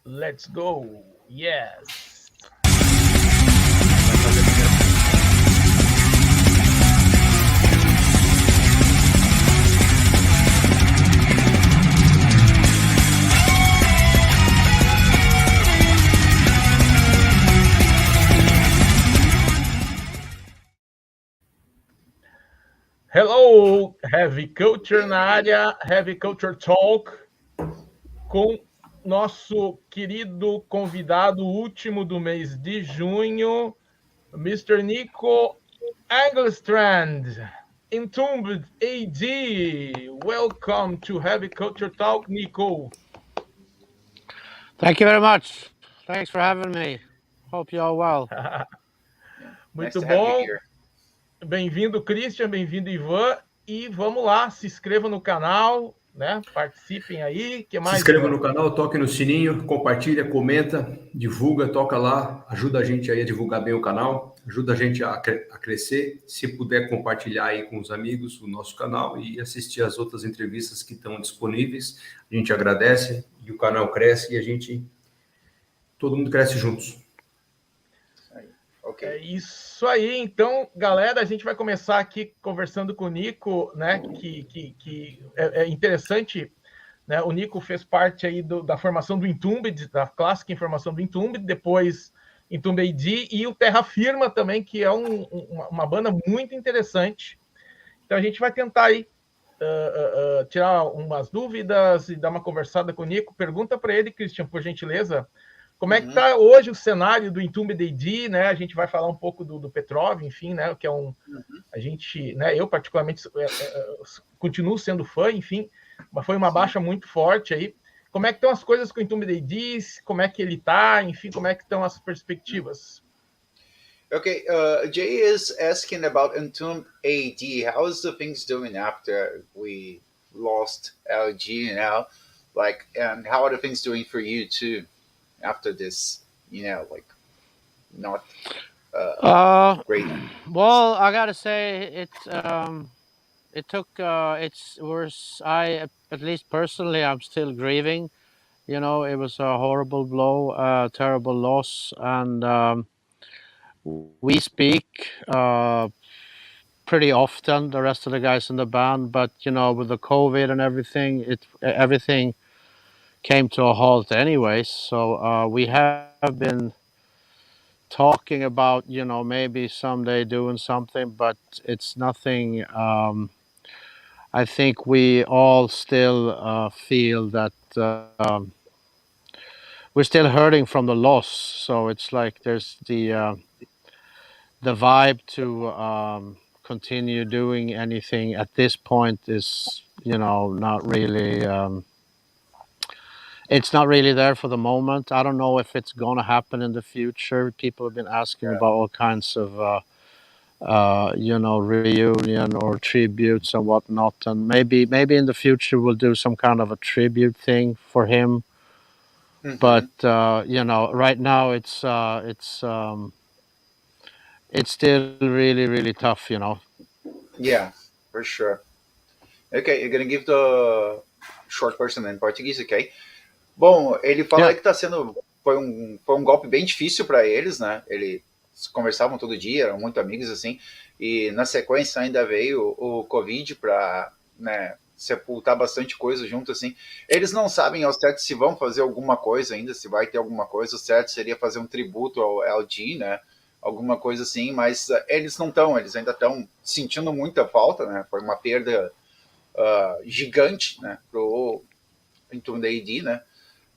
Let's go. Yes. Hello, Heavy Culture na área, Heavy Culture Talk, com nosso querido convidado último do mês de junho, Mr. Nico Elgstrand, Entombed A.D. Welcome to Heavy Culture Talk, Nico. Thank you very much. Thanks for having me. Hope you're all well. Muito bom. Bem-vindo, Christian, bem-vindo, Ivan. E vamos lá, se inscreva no canal, né? Participem aí. Que mais, se inscreva Ivan? no canal, toque no sininho, compartilha, comenta, divulga, toca lá, ajuda a gente aí a divulgar bem o canal, ajuda a gente a crescer. Se puder compartilhar aí com os amigos o nosso canal e assistir as outras entrevistas que estão disponíveis, a gente agradece e o canal cresce e todo mundo cresce juntos. Okay. É isso aí, então, galera, a gente vai começar aqui conversando com o Nico, né, que é interessante, né, o Nico fez parte aí da formação do Entombed, da clássica informação do Entombed, depois Entombed A.D e o Terra Firma também, que é uma banda muito interessante. Então a gente vai tentar aí tirar umas dúvidas e dar uma conversada com o Nico. Pergunta para ele, Christian, por gentileza, como é que está hoje o cenário do Entombed A.D, né? A gente vai falar um pouco do Petrov, enfim, né? Que é a gente, né? Eu particularmente continuo sendo fã, enfim, mas foi uma baixa muito forte aí. Como é que estão as coisas com o Entombed A.D? Como é que ele está? Enfim, como é que estão as perspectivas? Okay, Jay is asking about Entombed A.D. How is the things doing after we lost L.G, like, and how are the things doing for you too? After this, like not great. Well, I gotta say it took it's worse. I, at least personally, I'm still grieving. It was a horrible blow, terrible loss, and we speak pretty often, the rest of the guys in the band, but with the COVID and everything, everything came to a halt anyways. So we have been talking about maybe someday doing something, but it's nothing. I think we all still feel that we're still hurting from the loss. So it's like there's the vibe to continue doing anything at this point is not really. It's not really there for the moment. I don't know if it's going to happen in the future. People have been asking about all kinds of, reunion or tributes and whatnot. And maybe in the future we'll do some kind of a tribute thing for him. Mm-hmm. But right now it's still really, really tough. Yeah, for sure. Okay, you're gonna give the short version in Portuguese, okay? Bom, ele fala que foi um golpe bem difícil para eles, né? Eles conversavam todo dia, eram muito amigos, assim, e na sequência ainda veio o Covid para, né, sepultar bastante coisa junto, assim. Eles não sabem ao certo se vão fazer alguma coisa ainda, se vai ter alguma coisa. O certo seria fazer um tributo ao L.G, né? Alguma coisa assim, mas eles não estão, eles ainda estão sentindo muita falta, né? Foi uma perda gigante, né, pro Entombed A.D, né?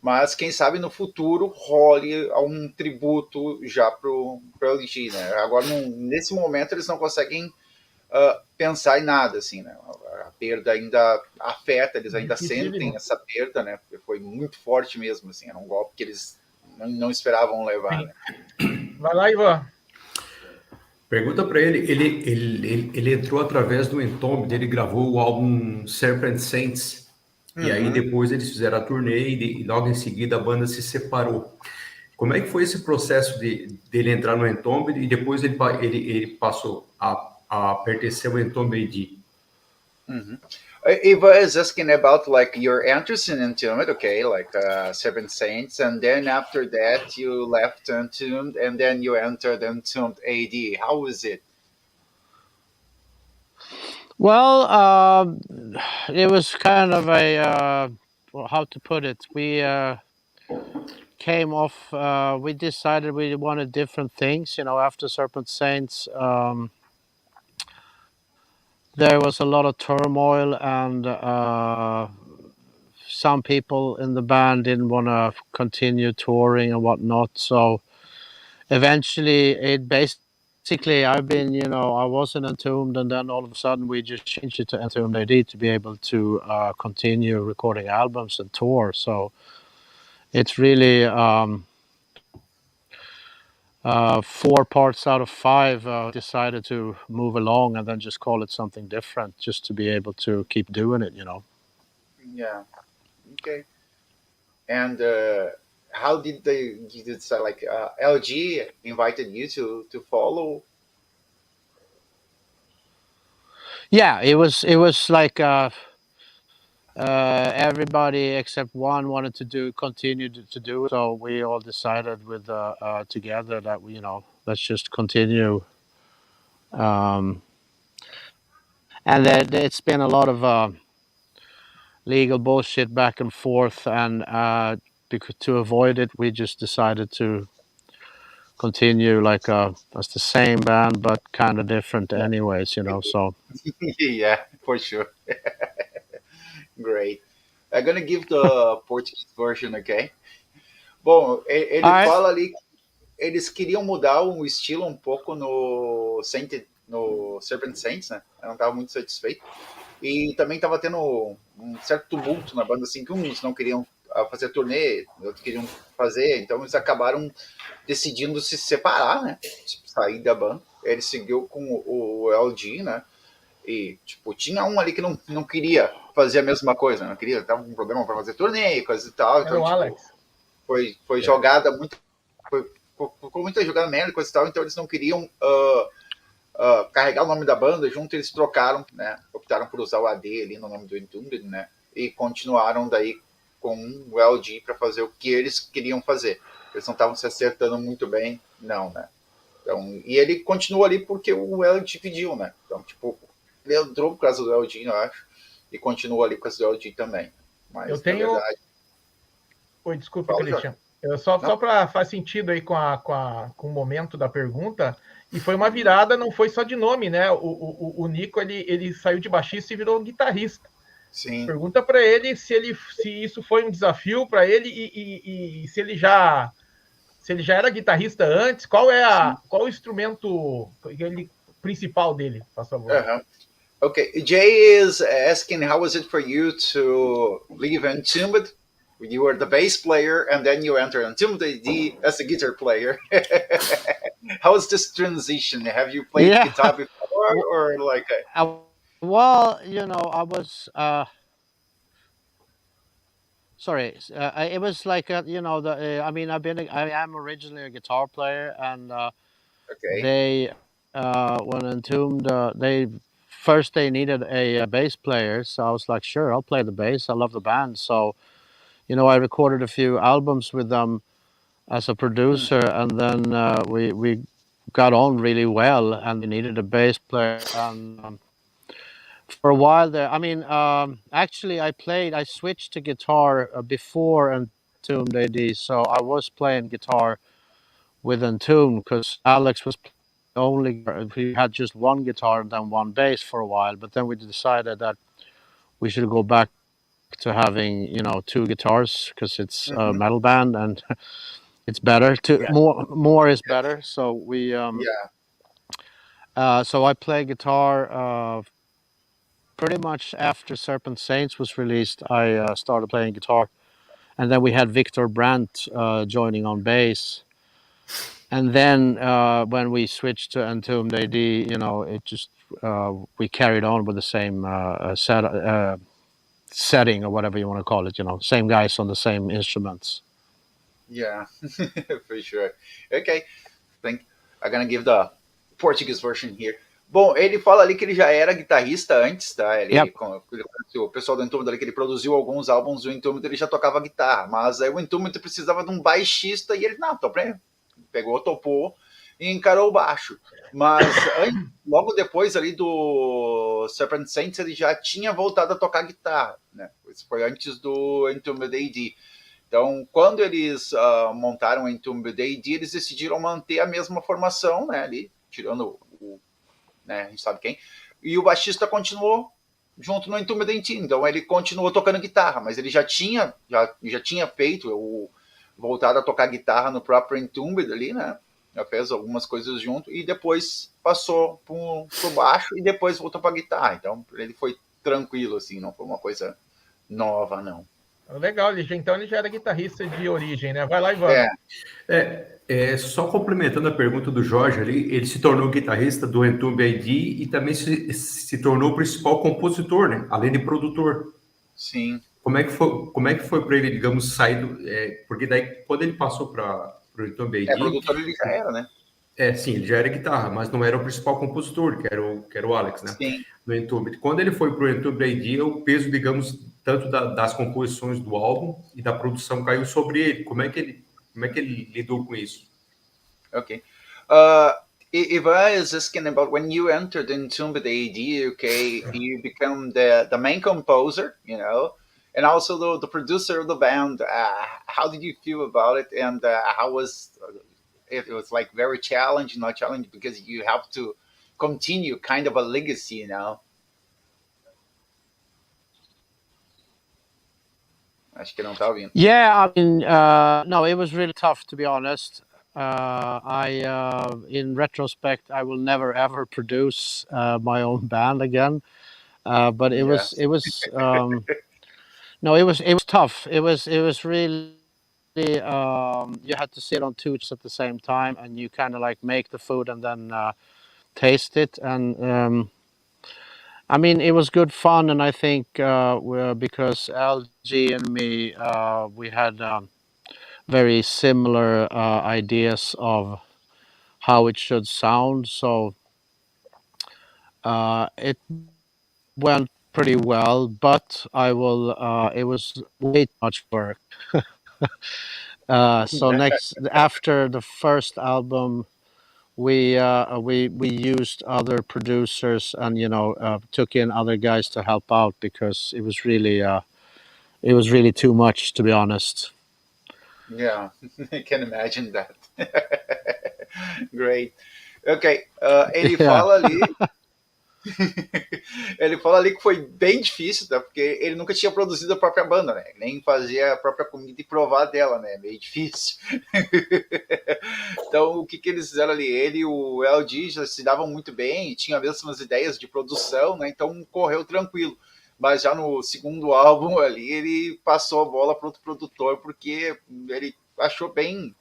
Mas quem sabe no futuro role um tributo já pro L.G, né? Agora, nesse momento, eles não conseguem pensar em nada, assim, né? A perda ainda afeta, eles ainda sentem essa perda, né? Porque foi muito forte mesmo, assim, era um golpe que eles não esperavam levar, né? Vai lá, Ivan. Pergunta para ele entrou através do Entombed, ele gravou o álbum Serpent Saints, e aí depois eles fizeram a turnê e logo em seguida a banda se separou. Como é que foi esse processo dele entrar no Entombed e depois ele passou a pertencer ao Entombed A.D? Eva is asking about like your interest in Entombed, okay, like Seven Saints, and then after that you left Entombed, and then you entered Entombed A.D. How was it? Well, it was kind of a well, how to put it. We came off. We decided we wanted different things. After Serpent Saints, there was a lot of turmoil, and some people in the band didn't want to continue touring and whatnot. So eventually, it basically I was in Entombed, and then all of a sudden we just changed it to Entombed A.D to be able to continue recording albums and tour. So it's really 4 parts out of 5 decided to move along and then just call it something different, just to be able to keep doing it. Yeah. Okay. And how did you decide? Like LG invited you to follow? Yeah, it was like everybody except one wanted to continue to do it, so we all decided with together that let's just continue. Um, and it's been a lot of legal bullshit back and forth, and to avoid it, we just decided to continue like as the same band but kind of different anyways. So Yeah, for sure. Great. I'm gonna give the Portuguese version, okay? Bom, ele all right. fala ali que eles queriam mudar o estilo um pouco no Serpent Saints, né? Eu não estava muito satisfeito. E também estava tendo um certo tumulto na banda, assim, que uns não queriam fazer turnê, outros queriam fazer, então eles acabaram decidindo se separar, né? Tipo, sair da banda. Ele seguiu com o L.G, né? E, tipo, tinha um ali que não queria fazer a mesma coisa, não queria, tava com problema para fazer turnê, coisa e tal. Era Então, o tipo, Alex. foi jogada muito. Ficou muita jogada merda, coisa e tal, então eles não queriam carregar o nome da banda junto, eles trocaram, né? Optaram por usar o AD ali no nome do Entombed, né? E continuaram daí com o LG para fazer o que eles queriam fazer. Eles não estavam se acertando muito bem, não, né? Então, e ele continua ali porque o LG pediu, né? Então, tipo, ele entrou por causa do LG, eu acho, e continua ali por causa do LG também. Mas, Eu tenho. na verdade. Oi, desculpe, Fala, Christian. Só para faz sentido aí com o momento da pergunta, e foi uma virada, não foi só de nome, né? O Nico ele saiu de baixista e virou guitarrista. Sim. Pergunta para ele se isso foi um desafio para ele e se ele já era guitarrista antes, qual o instrumento principal dele, por favor. Uh-huh. Okay, Jay is asking, how was it for you to leave Entombed? You were the bass player, and then you entered Entombed A.D as a guitar player. How was this transition? Have you played guitar before, or like? Well, I was. Sorry, it was like I mean, I am originally a guitar player, and Okay. they when Entombed they needed a bass player, so I was like, sure, I'll play the bass. I love the band, so I recorded a few albums with them as a producer, and then we got on really well, and we needed a bass player, and for a while there, I mean, actually, I switched to guitar before Entombed A.D, so I was playing guitar with Entombed because Alex was only, we had just one guitar and then one bass for a while, but then we decided that we should go back to having 2 guitars because it's a metal band and it's better to more is better. So we so I play guitar pretty much after Serpent Saints was released. I started playing guitar, and then we had Victor Brandt joining on bass. And then when we switched to Entombed A.D, it just we carried on with the same setting or whatever you want to call it. Same guys on the same instruments. Yeah, for sure. Okay, I'm gonna give the Portuguese version here. Bom, ele fala ali que ele já era guitarrista antes, tá? Yep. O pessoal do Entombed ali, que ele produziu alguns álbuns do Entombed, ele já tocava guitarra, mas aí o Entombed precisava de um baixista e ele, não, pegou, topou e encarou o baixo. Mas logo depois ali do Serpent Saints, ele já tinha voltado a tocar guitarra, né? Isso foi antes do Entombed A.D. Então, quando eles montaram o Entombed A.D, eles decidiram manter a mesma formação, né, ali, tirando né, a gente sabe quem, e o baixista continuou junto no Entombed A.D, então ele continuou tocando guitarra, mas ele já tinha feito, voltado a tocar guitarra no próprio Entombed ali, né, já fez algumas coisas junto, e depois passou pro baixo, e depois voltou pra guitarra, então ele foi tranquilo, assim, não foi uma coisa nova, não. Legal, então ele já era guitarrista de origem, né? Vai lá, Ivan. Só complementando a pergunta do Jorge ali, ele se tornou guitarrista do Entombed A.D e também se tornou o principal compositor, né? Além de produtor. Sim. Como é que foi para ele, digamos, sair do... porque daí, quando ele passou para o Entombed A.D... produtor ele já era, né? Sim, ele já era guitarra, mas não era o principal compositor, que era o Alex, né? Sim. No Entombed. Quando ele foi para o Entombed A.D, o peso, digamos, tanto das composições do álbum e da produção caiu sobre ele. Como é que ele lidou com isso? Okay. Ivan is asking about when you entered Entombed A.D, okay, you become the main composer, you know, and also the producer of the band. How did you feel about it, and how was it? Was like very challenging, not challenging, because you have to continue kind of a legacy, you know. Acho que não tá ouvindo. Yeah, I mean, no, it was really tough, to be honest. In retrospect, I will never ever produce my own band again. But it was no, it was tough. It was really you had to sit on two at the same time, and you kind of like make the food and then taste it. And I mean, it was good fun, and I think because L.G and me, we had very similar ideas of how it should sound. So it went pretty well, but it was way too much work. So after the first album, we used other producers and took in other guys to help out because it was really too much, to be honest. Yeah, I can imagine that. Great. Ok. Ele fala ali. Ele fala ali que foi bem difícil, tá? Porque ele nunca tinha produzido a própria banda, né? Nem fazia a própria comida e provar dela, né? Meio difícil. Então, o que eles fizeram ali? Ele e o L.G já se davam muito bem, tinham as mesmas ideias de produção, né? Então, correu tranquilo. Mas já no segundo álbum ali, ele passou a bola para outro produtor, porque ele achou bem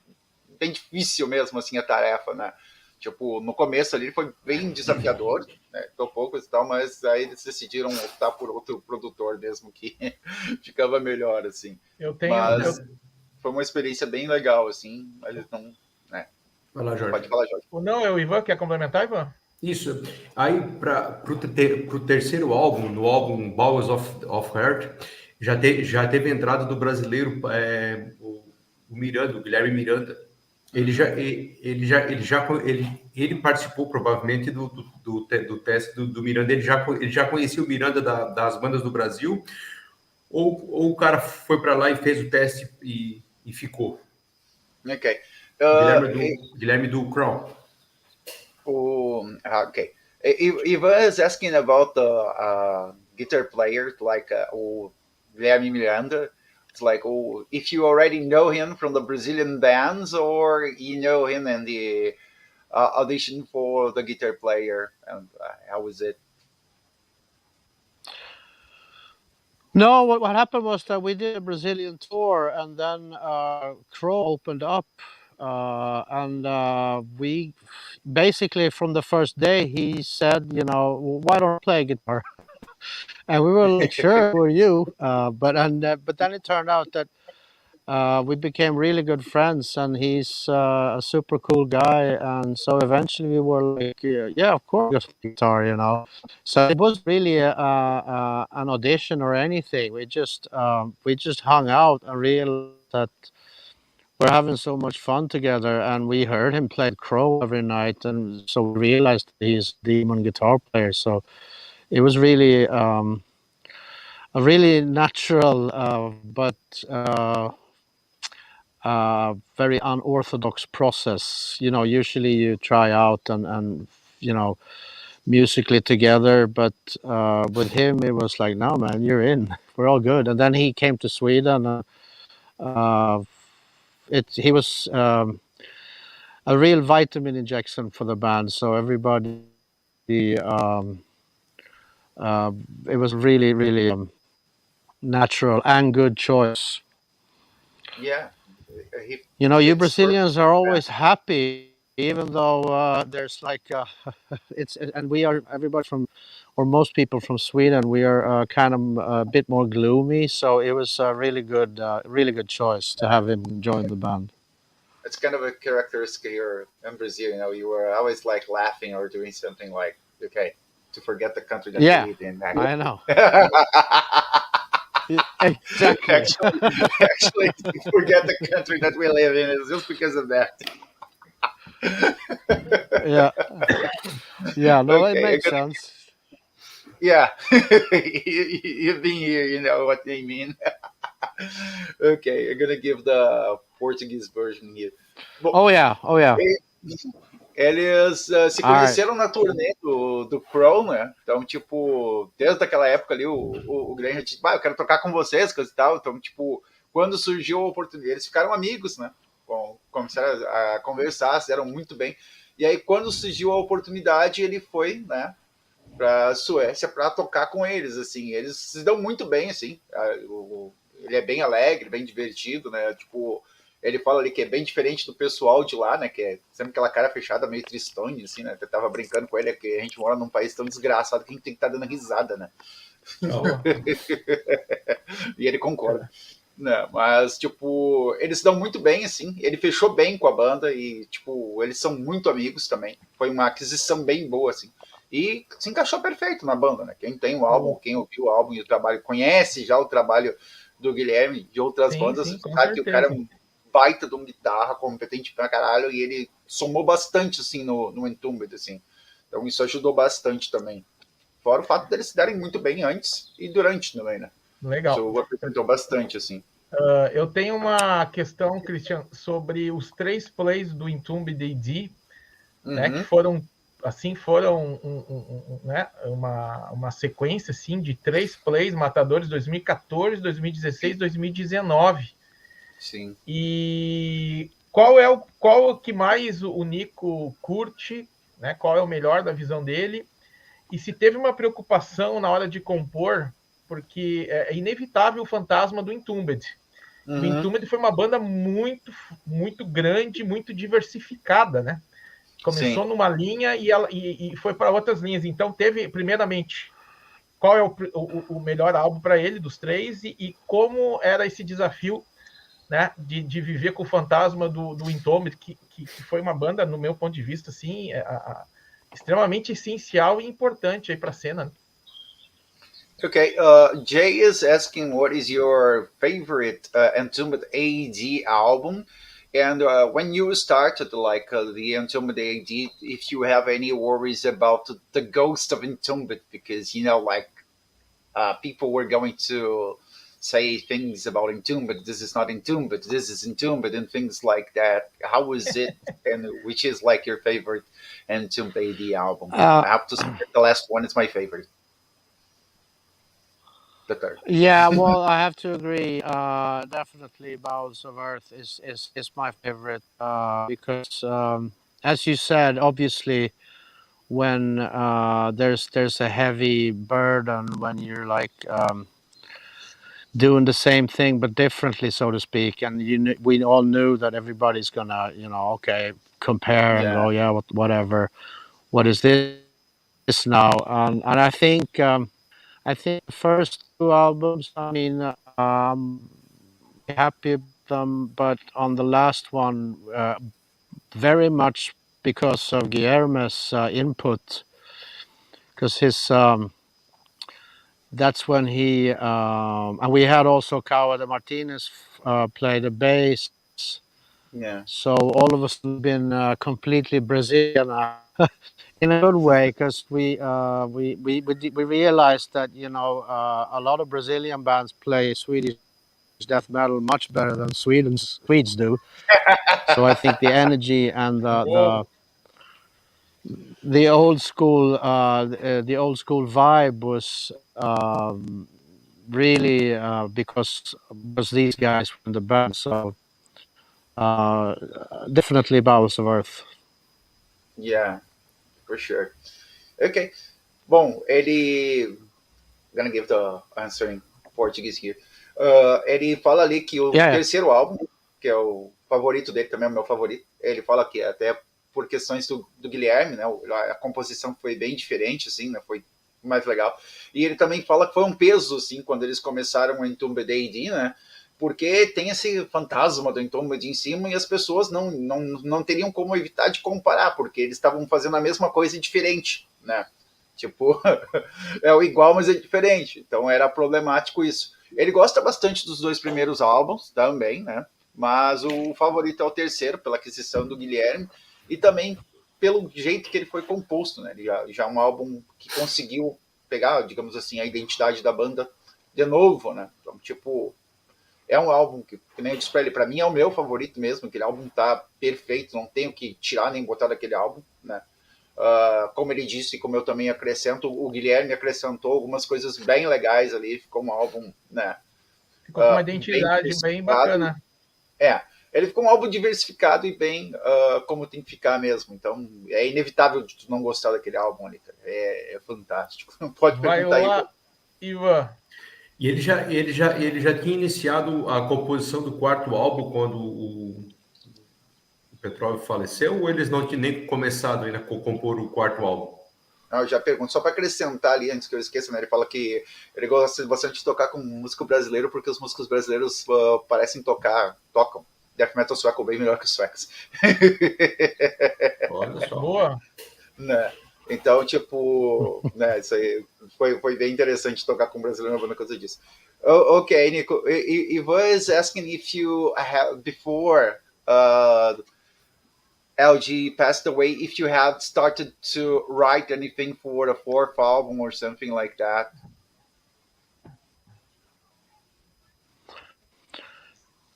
difícil mesmo, assim, a tarefa, né? Tipo, no começo ali foi bem desafiador, né? Topou coisa e tal, mas aí eles decidiram optar por outro produtor mesmo, que ficava melhor, assim. Mas foi uma experiência bem legal, assim, mas não... né? Vai lá, Jorge. Pode falar, Jorge. Não, é o Ivan, quer complementar, Ivan? Isso. Aí, para o terceiro álbum, no álbum Bowels of Heart, já teve a entrada do brasileiro, o Miranda, o Guilherme Miranda. Ele participou provavelmente do teste do Miranda. Ele já conhecia o Miranda das bandas do Brasil, ou o cara foi para lá e fez o teste e ficou? Ok. Guilherme do Crown. Okay. Ivan is asking about the guitar player, like Guilherme Miranda. It's like, if you already know him from the Brazilian bands, or you know him in the audition for the guitar player, and how was it? No, what happened was that we did a Brazilian tour, and then Crow opened up, and we basically from the first day he said, why don't I play guitar? And we were like, sure, who are you? But then it turned out that we became really good friends, and he's a super cool guy. And so eventually we were like, yeah, of course, just guitar, you know. So it was really an audition or anything. We just hung out and realized that we're having so much fun together. And we heard him play Crow every night, and so we realized he's a demon guitar player. So it was really a really natural, but very unorthodox process. You know, usually you try out and you know, musically together, but with him it was like, no man, you're in. We're all good. And then he came to Sweden. Uh, he was a real vitamin injection for the band. So everybody, um, uh, it was really, really natural and good choice. Yeah, he You know, you fits Brazilians perfectly are with that. always happy, even though there's like it's and we are everybody from, or most people from Sweden, we are kind of a bit more gloomy. So it was a really good choice to have him join the band. It's kind of a characteristic here in Brazil. You know, you were always like laughing or doing something like, okay, to forget the country that you Yeah, live in. I know. actually, Exactly. actually, to forget the country that we live in is just because of that. Yeah, yeah. No, it Okay, makes sense. yeah, you've been here. You know what they mean. Okay, I'm gonna give the Portuguese version here. Bom, Oh yeah, oh yeah. eles se All right. conheceram na turnê do Crow, né? Então, tipo, desde aquela época ali, o Graham disse, eu quero tocar com vocês, coisa e tal. Então, tipo, quando surgiu a oportunidade, eles ficaram amigos, né? Começaram a conversar, se deram muito bem. E aí, quando surgiu a oportunidade, ele foi, né, pra Suécia para tocar com eles, assim. Eles se dão muito bem, assim. Ele é bem alegre, bem divertido, né? Tipo, ele fala ali que é bem diferente do pessoal de lá, né? Que é sempre aquela cara fechada, meio tristonha, assim, né? Eu tava brincando com ele, que a gente mora num país tão desgraçado que a gente tem que estar dando risada, né? Oh. E ele concorda. Não, mas, tipo, eles se dão muito bem, assim. Ele fechou bem com a banda e, tipo, eles são muito amigos também. Foi uma aquisição bem boa, assim. E se encaixou perfeito na banda, né? Quem tem o álbum, quem ouviu o álbum e o trabalho, conhece já o trabalho do Guilherme de outras Sim, bandas, sim, com sabe que o cara é certeza. um baita de uma guitarra, competente pra caralho, e ele somou bastante, assim, no Entombed, assim. Então isso ajudou bastante também. Fora o fato deles se darem muito bem antes e durante também, né? Legal. Isso apresentou bastante, assim. Eu tenho uma questão, Christian, sobre os 3 plays do Entombed A.D, né, que foram né, uma sequência assim, de 3 plays matadores 2014, 2016, 2019. Sim. E qual o que mais o Nico curte, né? Qual é o melhor da visão dele? E se teve uma preocupação na hora de compor, porque é inevitável o fantasma do Entombed. O Entombed foi uma banda muito, muito grande, muito diversificada, né? Começou Sim. numa linha e foi para outras linhas. Então, teve, primeiramente, qual é o melhor álbum para ele, dos 3, e como era esse desafio, né, de viver com o fantasma do Entombed, que foi uma banda, no meu ponto de vista, assim, extremamente essencial e importante para a cena. Okay, Jay is asking what is your favorite Entombed A.D album, and when you started like the Entombed A.D, if you have any worries about the ghost of Entombed, because you know, like people were going to say things about Entombed, this is not Entombed, this is Entombed, and things like that. How was it, and which is like your favorite Entombed A.D album? I have to say the last one is my favorite. The third. Yeah, well, I have to agree. Definitely, Bowels of Earth is my favorite because, as you said, obviously, when there's a heavy burden when you're like doing the same thing but differently, so to speak, and we all knew that everybody's gonna, okay, compare and go, yeah, whatever, what is this now? And I think the first 2 albums, I mean, I'm happy them, but on the last one, very much because of Guillermo's input, because his that's when he and we had also Cabo de Martinez play the bass. Yeah. So all of us have been completely Brazilian in a good way, because we realized that a lot of Brazilian bands play Swedish death metal much better than Swedes do. So I think the energy and the old school vibe was really because these guys were in the band. So uh, definitely Bowels of Earth. Yeah, for sure. Ok. Bom, ele. Gonna give the answer in Portuguese here. Ele fala ali que o Yeah. terceiro álbum, que é o favorito dele, também é o meu favorito, ele fala que até por questões do Guilherme, né, a composição foi bem diferente, assim, né, foi mais legal. E ele também fala que foi um peso, assim, quando eles começaram o Entombed A.D, né, porque tem esse fantasma do Entombed em cima e as pessoas não teriam como evitar de comparar, porque eles estavam fazendo a mesma coisa diferente, né. Tipo, é o igual, mas é diferente. Então era problemático isso. Ele gosta bastante dos dois primeiros álbuns também, né? Mas o favorito é o terceiro, pela aquisição do Guilherme, e também pelo jeito que ele foi composto, né? Ele já é um álbum que conseguiu pegar, digamos assim, a identidade da banda de novo, né? Então, tipo, é um álbum que nem eu disse pra ele, pra mim é o meu favorito mesmo, aquele álbum tá perfeito, não tenho que tirar nem botar daquele álbum, né? Como ele disse, como eu também acrescento, o Guilherme acrescentou algumas coisas bem legais ali, ficou um álbum, né? Ficou com uma identidade bem bacana. Ele ficou um álbum diversificado e bem como tem que ficar mesmo. Então é inevitável de tu não gostar daquele álbum ali, cara. É fantástico. Pode perguntar aí. Ivan. E ele já tinha iniciado a composição do quarto álbum quando o Petrov faleceu, ou eles não tinham nem começado ainda a compor o quarto álbum? Eu já pergunto, só para acrescentar ali, antes que eu esqueça, né? Ele fala que ele gosta bastante de tocar com músico brasileiro, porque os músicos brasileiros parecem tocam death metal sueco bem melhor que os suecos. Olha só. Boa. Né? Então, tipo, né, isso aí foi bem interessante tocar com um brasileiro na banda por causa disso. Ok, Nico, he was asking if you have, before L.G passed away, if you had started to write anything for the fourth album or something like that.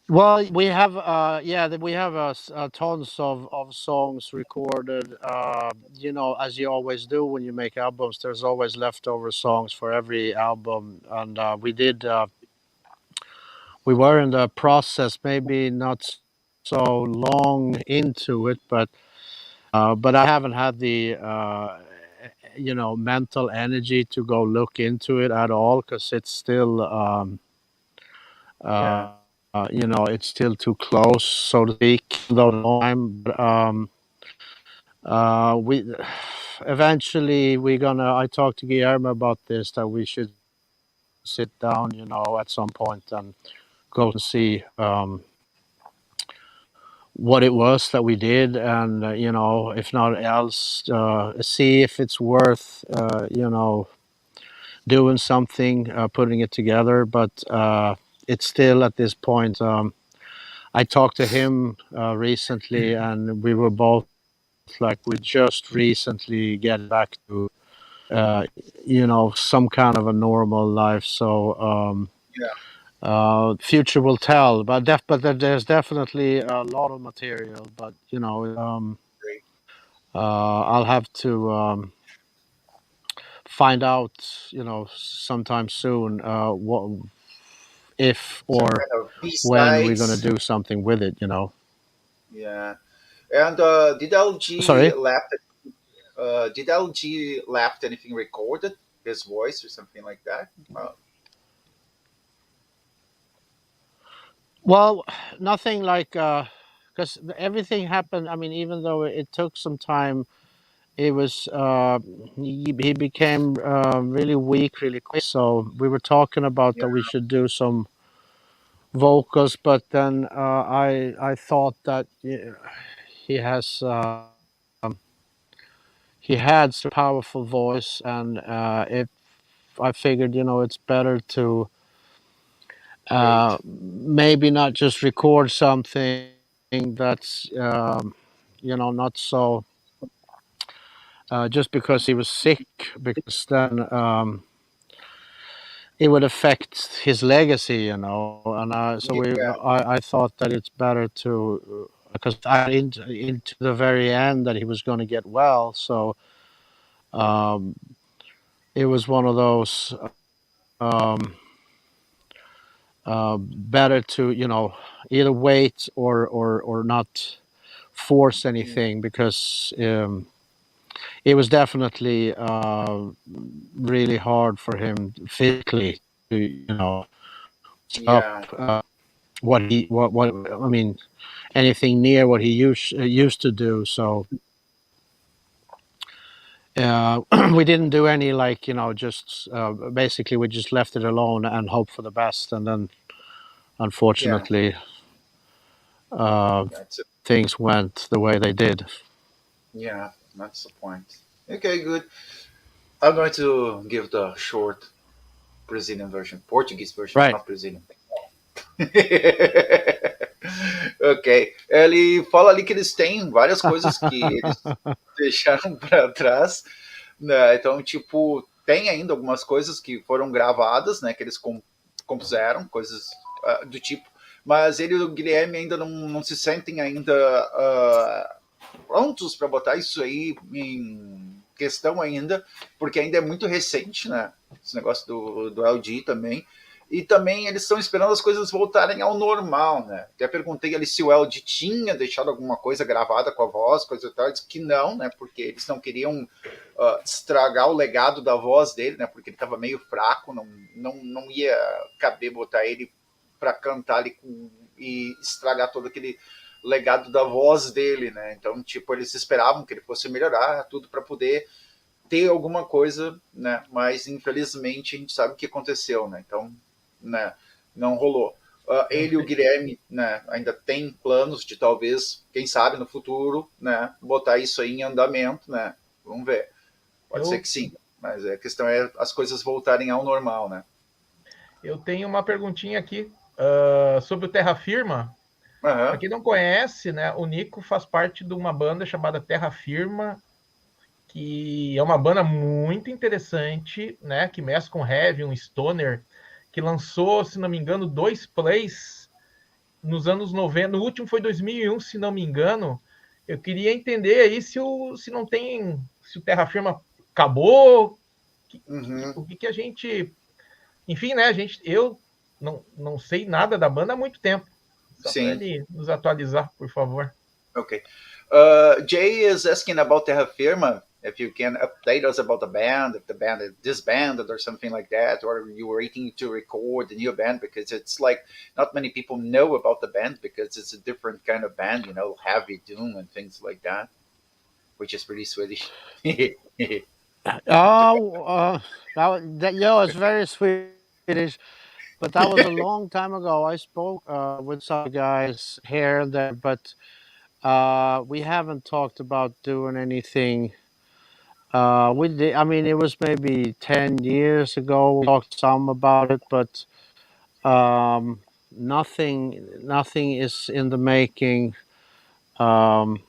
Well, we have tons of songs recorded. As you always do when you make albums, there's always leftover songs for every album, and we were in the process, maybe not so long into it, but I haven't had the mental energy to go look into it at all, because it's still it's still too close, so to speak. Though time, but we eventually I talked to Guillermo about this, that we should sit down, at some point and go to see what it was that we did, and if not else, see if it's worth doing something, putting it together. But it's still at this point. I talked to him recently, and we were both like, we just recently get back to some kind of a normal life. So future will tell, but there's definitely a lot of material. But I'll have to find out, sometime soon, what if or when we're gonna do something with it. Yeah, and did LG Sorry? left? Did LG left anything recorded? His voice or something like that? Well, nothing like, because everything happened. I mean, even though it took some time, it was he became really weak really quick. So we were talking about that we should do some vocals, but then I thought that he has he had such a powerful voice, and if I figured, it's better to Wait. maybe not just record something that's not so just because he was sick, because then it would affect his legacy, and Yeah. I thought that it's better to, because into the very end that he was going to get well, so um, it was one of those um, better to either wait or not force Mm. anything, because it was definitely really hard for him physically to stop Yeah. what I mean, anything near what he used to do. So we didn't do any, like, just basically we just left it alone and hope for the best, and then Yeah. unfortunately That's it. things went the way they did. Yeah. That's the point. Okay, good. I'm going to give the short Brazilian version, Portuguese version, Right. not Brazilian. Ok. Ele fala ali que eles têm várias coisas que eles deixaram para trás, né? Então, tipo, tem ainda algumas coisas que foram gravadas, né? Que eles compuseram, coisas do tipo. Mas ele e o Guilherme ainda não se sentem ainda prontos para botar isso aí em questão ainda, porque ainda é muito recente, né? Esse negócio do L.G também. E também eles estão esperando as coisas voltarem ao normal, né? Até perguntei ali se o L.G tinha deixado alguma coisa gravada com a voz, coisa e tal. Ele disse que não, né? Porque eles não queriam estragar o legado da voz dele, né? Porque ele estava meio fraco, não ia caber botar ele para cantar ali e estragar todo aquele legado da voz dele, né? Então, tipo, eles esperavam que ele fosse melhorar tudo para poder ter alguma coisa, né? Mas infelizmente a gente sabe o que aconteceu, né? Então, né? Não rolou. Ele e o Guilherme, né? Ainda tem planos de talvez, quem sabe no futuro, né? Botar isso aí em andamento, né? Vamos ver. Pode ser que sim, mas a questão é as coisas voltarem ao normal, né? Eu tenho uma perguntinha aqui sobre o Terra Firma. Uhum. Para quem não conhece, né, o Nico faz parte de uma banda chamada Terra Firma, que é uma banda muito interessante, né, que mexe com heavy, um stoner, que lançou, se não me engano, 2 plays nos anos 90. O último foi 2001, se não me engano. Eu queria entender aí se o Terra Firma acabou, Uhum. o que a gente... Enfim, né, eu não sei nada da banda há muito tempo. Só para ele nos atualizar, por favor. Okay. Jay is asking about Terra Firma. If you can update us about the band, if the band is disbanded or something like that, or you were waiting to record a new band, because it's like not many people know about the band because it's a different kind of band, heavy doom and things like that, which is pretty Swedish. Oh, it's very Swedish, but that was a long time ago. I spoke with some guys here and there, but we haven't talked about doing anything. We did. I mean, it was maybe 10 years ago. We talked some about it, but nothing is in the making. Um,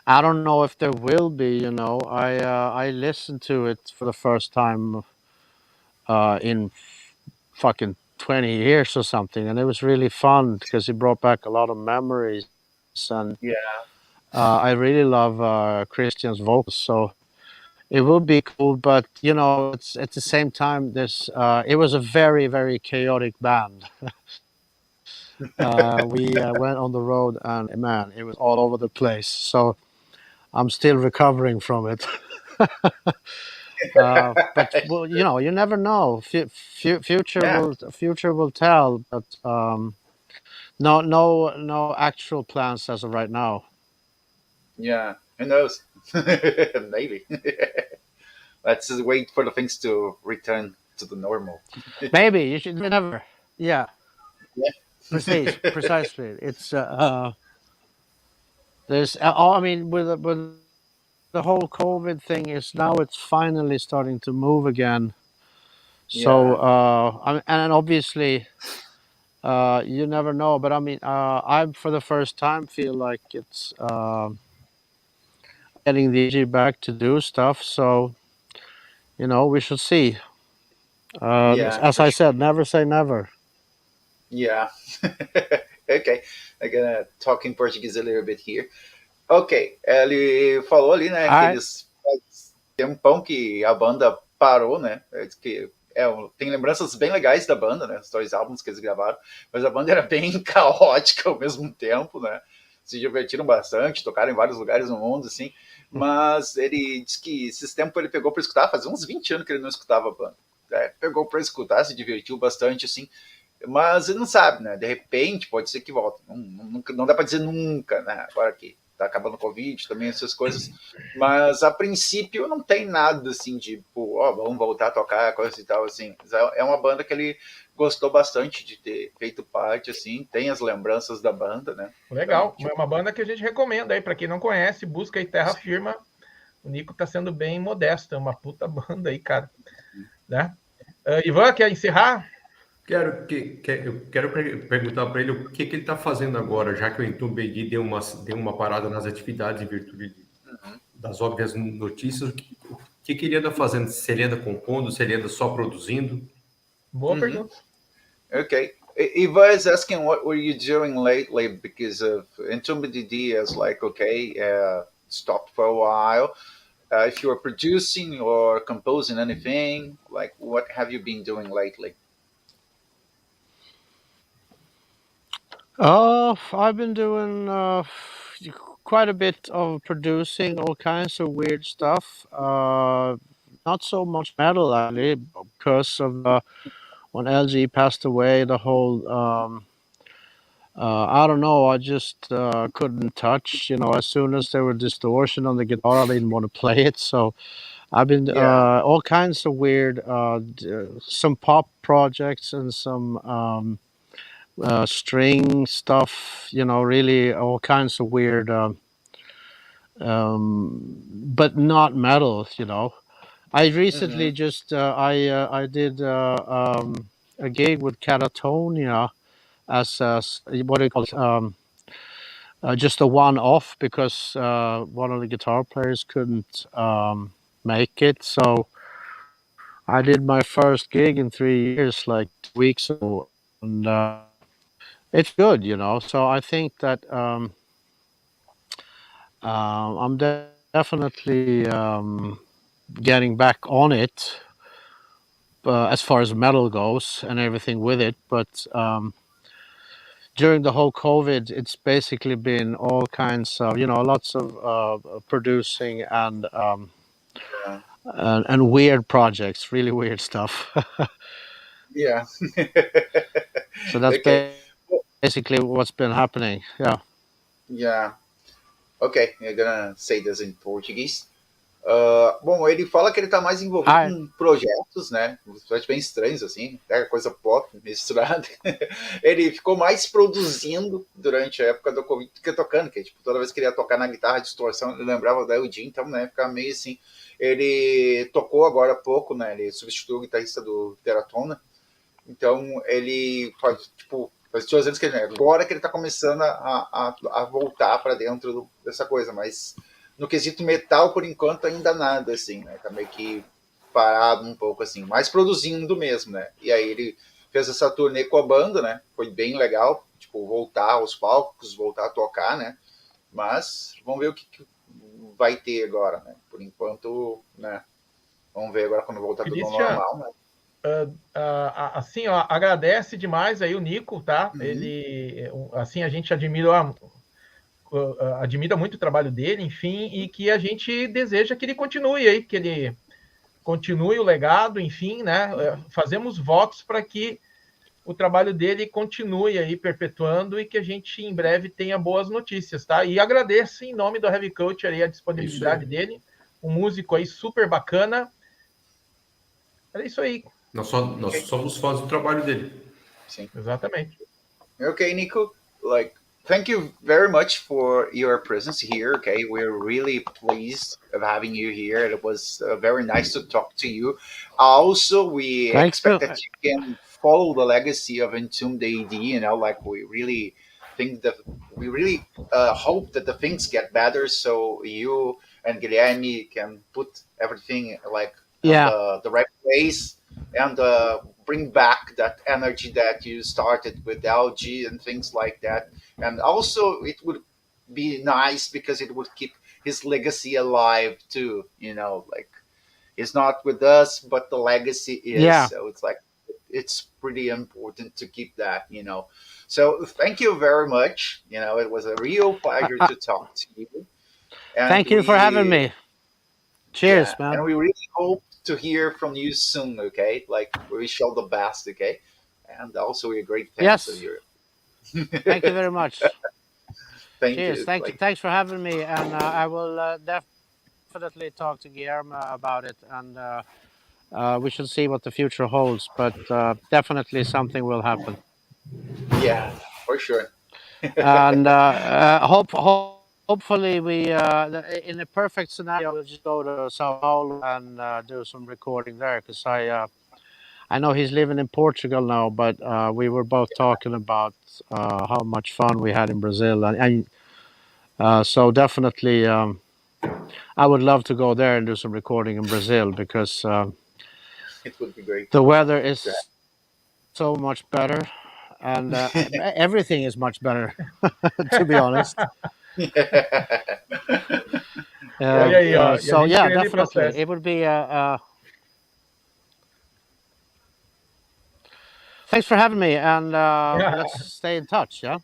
I don't know if there will be. I listened to it for the first time in fucking 20 years or something, and it was really fun because it brought back a lot of memories, and Yeah. I really love Christian's vocals, so it would be cool. But it's at the same time, it was a very, very chaotic band. We went on the road, and man, it was all over the place, so I'm still recovering from it. But well, you never know. Yeah. Future will tell. But no actual plans as of right now. Yeah. Who knows? Maybe. Let's just wait for the things to return to the normal. Maybe you should never. Yeah. Precisely. It's there's I mean with the whole COVID thing is now it's finally starting to move again. So and obviously you never know, but I mean I for the first time feel like it's getting the energy back to do stuff. So we should see. Yeah, As for I sure. said, never say never. Yeah. Ok. I'm gonna talk in português a little bit here. Ok. Ele falou ali, né, que I eles faz tempão que a banda parou, né? Que tem lembranças bem legais da banda, né? Os 2 álbuns que eles gravaram, mas a banda era bem caótica ao mesmo tempo, né? Se divertiram bastante, tocaram em vários lugares no mundo, assim. Mas ele disse que esses tempos ele pegou para escutar, fazia uns 20 anos que ele não escutava a banda. Pegou para escutar, se divertiu bastante, assim. Mas ele não sabe, né? De repente pode ser que volte. Não dá para dizer nunca, né? Agora que tá acabando o Covid, também essas coisas. Mas a princípio não tem nada assim de, tipo, vamos voltar a tocar, coisa e tal, assim. É uma banda que ele gostou bastante de ter feito parte, assim. Tem as lembranças da banda, né? Legal. Então, É uma banda que a gente recomenda aí para quem não conhece, busca aí Terra Firma. O Nico tá sendo bem modesto, é uma puta banda aí, cara, né? Ivan, quer encerrar? Eu quero perguntar para ele o que ele está fazendo agora, já que o Entombed A.D deu uma parada nas atividades em virtude das óbvias notícias. O que ele anda fazendo? Se ele anda compondo, se ele anda só produzindo? Boa pergunta. Okay. Eva is asking what were you doing lately because of Entombed A.D is like, okay, stopped for a while. If you are producing or composing anything, like what have you been doing lately? I've been doing quite a bit of producing all kinds of weird stuff. Not so much metal actually, because of when L.G passed away. The whole I don't know. I just couldn't touch. As soon as there were distortion on the guitar, I didn't want to play it. So I've been all kinds of weird, some pop projects and some string stuff. Really all kinds of weird, but not metal. I recently just I did a gig with Catatonia as what do you call it? Just a one-off because one of the guitar players couldn't make it. So I did my first gig in 3 years, like 2 weeks ago, and it's good, So I think that I'm definitely getting back on it as far as metal goes and everything with it, but. During the whole COVID, it's basically been all kinds of, lots of producing and weird projects, really weird stuff. Yeah. So that's Okay. basically what's been happening. Yeah. Yeah. Ok, I'm gonna say this in Portuguese. Bom, ele fala que ele está mais envolvido com projetos, né? Projetos bem estranhos, assim, até coisa pop misturada. Ele ficou mais produzindo durante a época do Covid do que tocando, que tipo, toda vez que ele ia tocar na guitarra distorção, ele lembrava da L.G, então, né, ficava meio assim. Ele tocou agora há pouco, né? Ele substituiu o guitarrista do Teratona. Então, ele faz 2 anos que ele, agora que ele está começando a voltar para dentro dessa coisa, mas no quesito metal, por enquanto, ainda nada, assim, né? Tá meio que parado um pouco, assim, mais produzindo mesmo, né? E aí ele fez essa turnê com a banda, né? Foi bem legal, tipo, voltar aos palcos, voltar a tocar, né? Mas vamos ver o que vai ter agora, né? Por enquanto, né? Vamos ver agora quando voltar tudo normal, né? Assim, ó, agradece demais aí o Nico, tá? Ele, assim, a gente admira muito o trabalho dele, enfim, e que a gente deseja que ele continue aí, que ele continue o legado, enfim, né? Fazemos votos para que o trabalho dele continue aí perpetuando e que a gente em breve tenha boas notícias, tá? E agradeço em nome do Heavy Culture aí a disponibilidade dele, um músico aí super bacana. É isso aí. Nós somos fãs do trabalho dele. Sim. Exatamente. Okay, Nico. Like, thank you very much for your presence here. Okay, we're really pleased of having you here. It was very nice to talk to you. Also, we Thank expect you. that you can follow the legacy of Entombed A.D. You know, like we really think that we really hope that the things get better, so you and Guilherme can put everything like on Yeah. the right place and bring back that energy that you started with LG and things like that. And also, it would be nice because it would keep his legacy alive too. You know, like he's not with us, but the legacy is. Yeah. So it's like it's pretty important to keep that. You know. So thank you very much. You know, it was a real pleasure Uh, to talk to you. And Thank you for having we, me. Cheers, yeah, man. and we really hope to hear from you soon. Okay, like we wish you all the best. Okay, and also we're great fans of Yes. yours. Thank you very much. Thank Cheers. you. Like, Thanks for having me, and I will definitely talk to Guillermo about it, and we should see what the future holds. But definitely something will happen, yeah, for sure. and hopefully we in a perfect scenario we'll just go to Sao Paulo and do some recording there because I know he's living in Portugal now, but we were both talking about how much fun we had in Brazil, and so definitely I would love to go there and do some recording in Brazil because It would be great. the weather Yeah. is so much better, and everything is much better, to be honest. Olha aí, ó. E a So gente yeah, querendo ir para as definitely festas. it would be. Thanks for having me, and let's stay in touch. Yeah.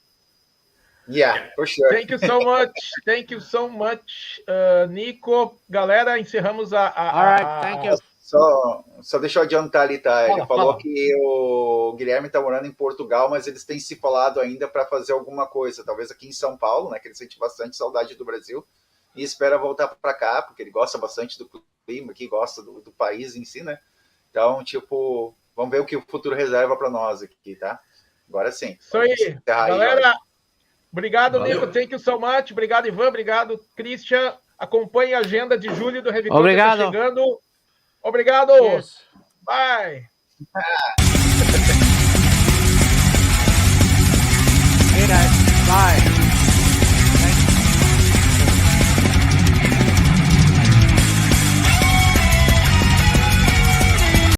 Yeah, for sure. Thank you so much. Thank you so much, Nico. Galera, encerramos All right. Thank you. Só deixa eu adiantar ali, tá? Ele falou Fala. que o Guilherme tá morando em Portugal, mas eles têm se falado ainda para fazer alguma coisa, talvez aqui em São Paulo, né? Que ele sente bastante saudade do Brasil e espera voltar para cá, porque ele gosta bastante do clima aqui, gosta do país em si, né? Então, tipo, vamos ver o que o futuro reserva para nós aqui, tá? Agora sim. Isso aí. Galera, obrigado, Valeu. Nico. Thank you so much. Obrigado, Ivan. Obrigado, Christian. Acompanhe a agenda de julho do Revitor que está Obrigado. chegando. Obrigado. Cheers. Bye. Hey guys. Bye.